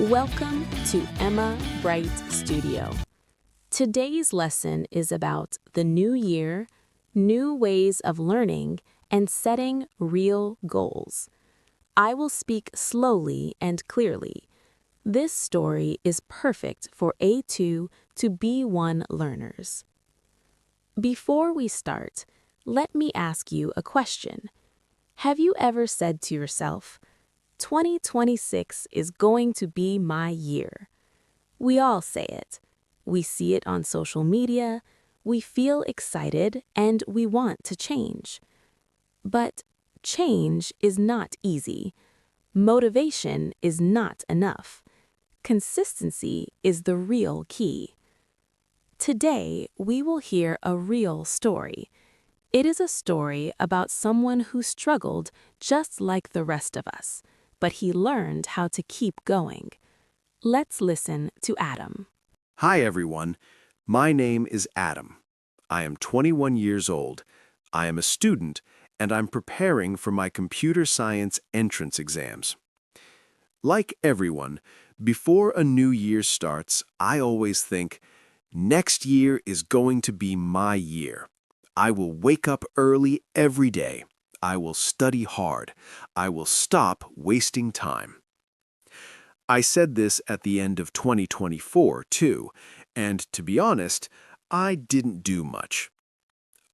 Welcome to Emma Bright Studio. Today's lesson is about the new year, new ways of learning, and setting real goals. I will speak slowly and clearly. This story is perfect for A2 to B1 learners. Before we start, let me ask you a question. Have you ever said to yourself, 2026 is going to be my year? We all say it. We see it on social media, we feel excited, and we want to change. But change is not easy. Motivation is not enough. Consistency is the real key. Today, we will hear a real story. It is a story about someone who struggled just like the rest of us, but he learned how to keep going. Let's listen to Adam. Hi everyone, my name is Adam. I am 21 years old. I am a student and I'm preparing for my computer science entrance exams. Like everyone, before a new year starts, I always think, next year is going to be my year. I will wake up early every day. I will study hard. I will stop wasting time. I said this at the end of 2024, too, and to be honest, I didn't do much.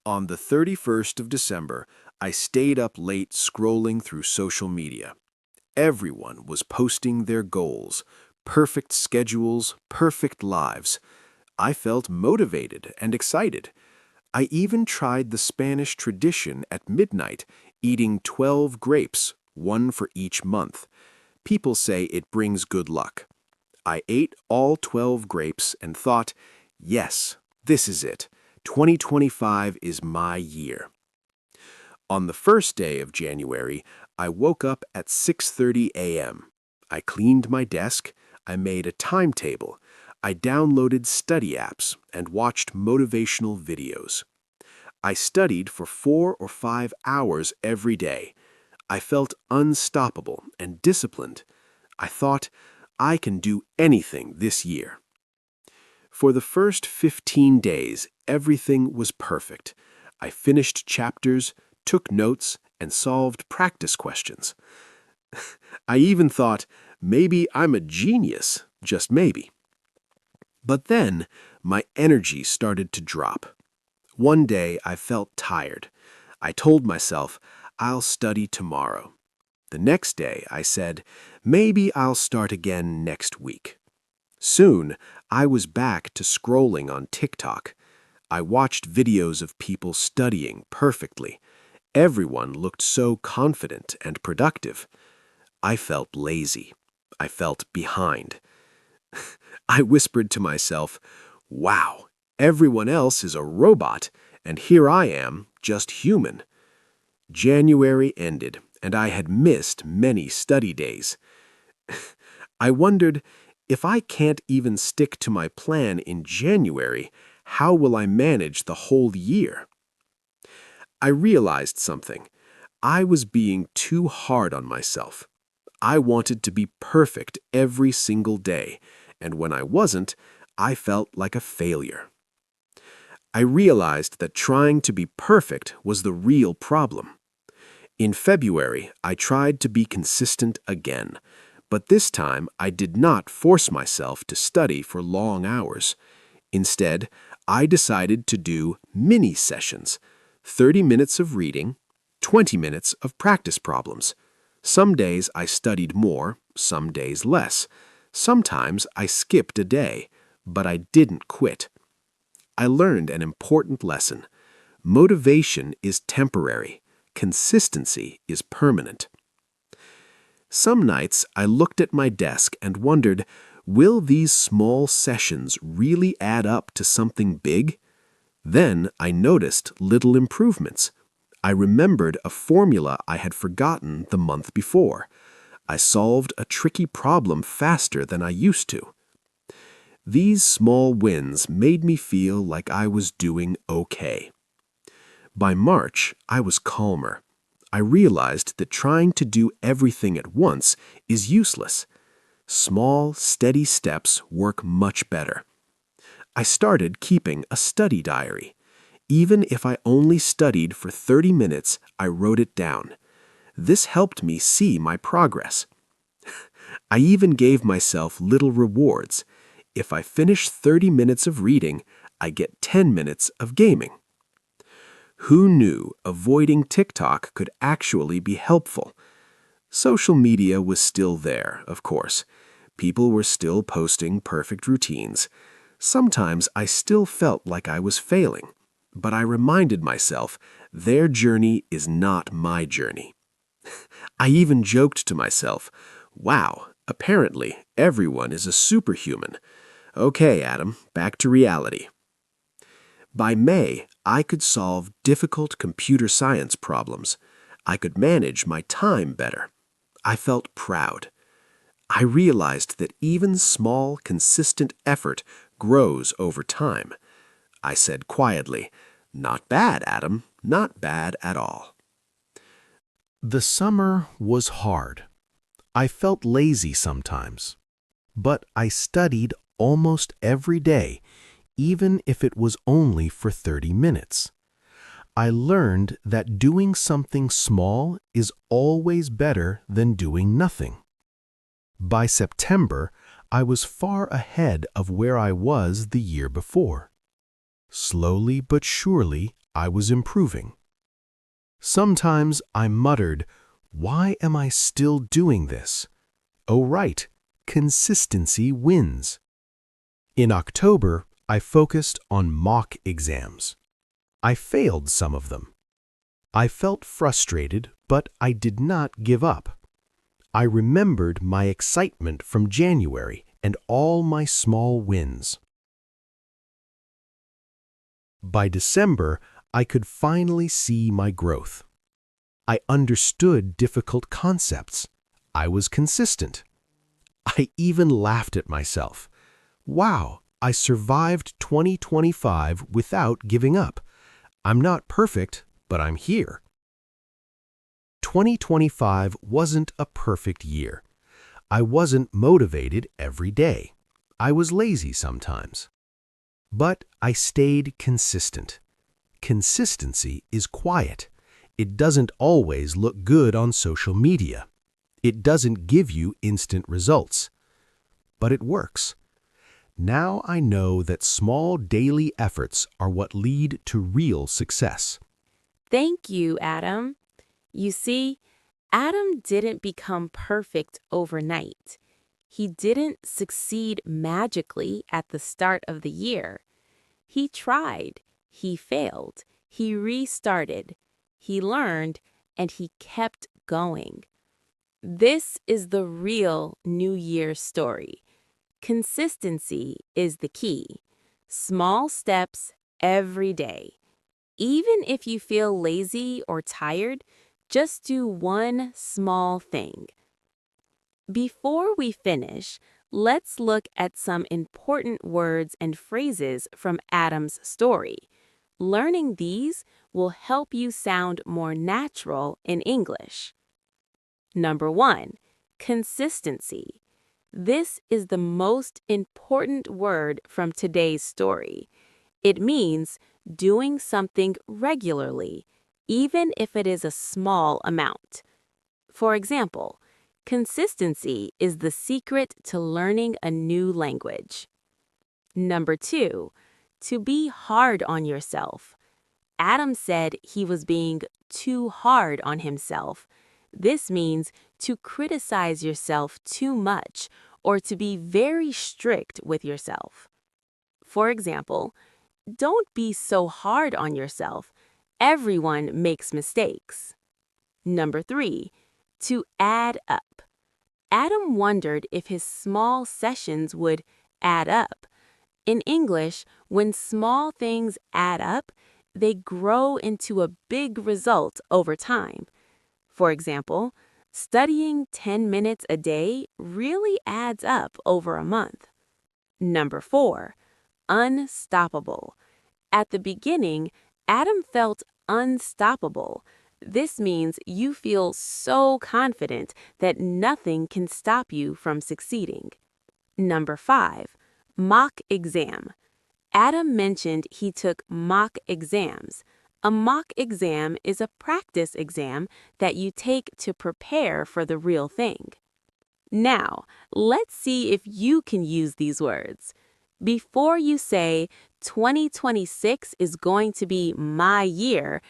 On the 31st of December, I stayed up late scrolling through social media. Everyone was posting their goals, perfect schedules, perfect lives. I felt motivated and excited. I even tried the Spanish tradition at midnight, eating 12 grapes, one for each month. People say it brings good luck. I ate all 12 grapes and thought, yes, this is it. 2025 is my year. On the first day of January, I woke up at 6:30 a.m. I cleaned my desk, I made a timetable, I downloaded study apps and watched motivational videos. I studied for 4 or 5 hours every day. I felt unstoppable and disciplined. I thought, I can do anything this year. For the first 15 days, everything was perfect. I finished chapters, took notes, and solved practice questions. I even thought, maybe I'm a genius, just maybe. But then, my energy started to drop. One day, I felt tired. I told myself, I'll study tomorrow. The next day, I said, maybe I'll start again next week. Soon, I was back to scrolling on TikTok. I watched videos of people studying perfectly. Everyone looked so confident and productive. I felt lazy. I felt behind. I whispered to myself, wow, everyone else is a robot, and here I am, just human. January ended, and I had missed many study days. I wondered, if I can't even stick to my plan in January, how will I manage the whole year? I realized something. I was being too hard on myself. I wanted to be perfect every single day, and when I wasn't, I felt like a failure. I realized that trying to be perfect was the real problem. In February, I tried to be consistent again, but this time I did not force myself to study for long hours. Instead, I decided to do mini sessions, 30 minutes of reading, 20 minutes of practice problems. Some days I studied more, some days less. Sometimes I skipped a day, but I didn't quit. I learned an important lesson. Motivation is temporary. Consistency is permanent. Some nights I looked at my desk and wondered, will these small sessions really add up to something big? Then I noticed little improvements. I remembered a formula I had forgotten the month before. I solved a tricky problem faster than I used to. These small wins made me feel like I was doing okay. By March, I was calmer. I realized that trying to do everything at once is useless. Small, steady steps work much better. I started keeping a study diary. Even if I only studied for 30 minutes, I wrote it down. This helped me see my progress. I even gave myself little rewards. If I finish 30 minutes of reading, I get 10 minutes of gaming. Who knew avoiding TikTok could actually be helpful? Social media was still there, of course. People were still posting perfect routines. Sometimes I still felt like I was failing, but I reminded myself their journey is not my journey. I even joked to myself, wow, apparently everyone is a superhuman. Okay, Adam, back to reality. By May, I could solve difficult computer science problems. I could manage my time better. I felt proud. I realized that even small, consistent effort grows over time. I said quietly, "Not bad, Adam, not bad at all." The summer was hard. I felt lazy sometimes, but I studied almost every day, even if it was only for 30 minutes. I learned that doing something small is always better than doing nothing. By September, I was far ahead of where I was the year before. Slowly but surely, I was improving. Sometimes I muttered, "Why am I still doing this?" Oh, right, consistency wins. In October, I focused on mock exams. I failed some of them. I felt frustrated, but I did not give up. I remembered my excitement from January and all my small wins. By December, I could finally see my growth. I understood difficult concepts. I was consistent. I even laughed at myself. Wow, I survived 2025 without giving up. I'm not perfect, but I'm here. 2025 wasn't a perfect year. I wasn't motivated every day. I was lazy sometimes. But I stayed consistent. Consistency is quiet. It doesn't always look good on social media. It doesn't give you instant results. But it works. Now I know that small daily efforts are what lead to real success. Thank you, Adam. You see, Adam didn't become perfect overnight. He didn't succeed magically at the start of the year. He tried, he failed, he restarted, he learned, and he kept going. This is the real New Year story. Consistency is the key. Small steps every day. Even if you feel lazy or tired, just do one small thing. Before we finish, let's look at some important words and phrases from Adam's story. Learning these will help you sound more natural in English. Number 1, consistency. This is the most important word from today's story. It means doing something regularly, even if it is a small amount. For example, consistency is the secret to learning a new language. Number 2, to be hard on yourself. Adam said he was being too hard on himself. This means to criticize yourself too much or to be very strict with yourself. For example, don't be so hard on yourself. Everyone makes mistakes. Number 3, to add up. Adam wondered if his small sessions would add up. In English, when small things add up, they grow into a big result over time. For example, studying 10 minutes a day really adds up over a month. Number 4, unstoppable. At the beginning, Adam felt unstoppable. This means you feel so confident that nothing can stop you from succeeding. Number 5, mock exam. Adam mentioned he took mock exams. A mock exam is a practice exam that you take to prepare for the real thing. Now, let's see if you can use these words. Before you say, 2026 is going to be my year,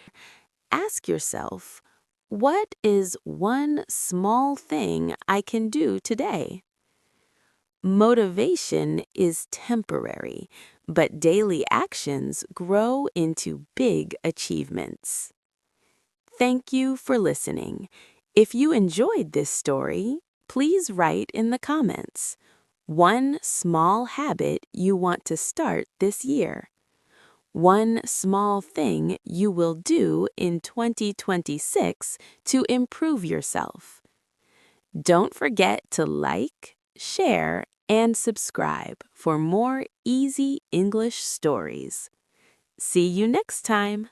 ask yourself, what is one small thing I can do today? Motivation is temporary, but daily actions grow into big achievements. Thank you for listening. If you enjoyed this story, please write in the comments one small habit you want to start this year. One small thing you will do in 2026 to improve yourself. Don't forget to like, share, and subscribe for more easy English stories. See you next time.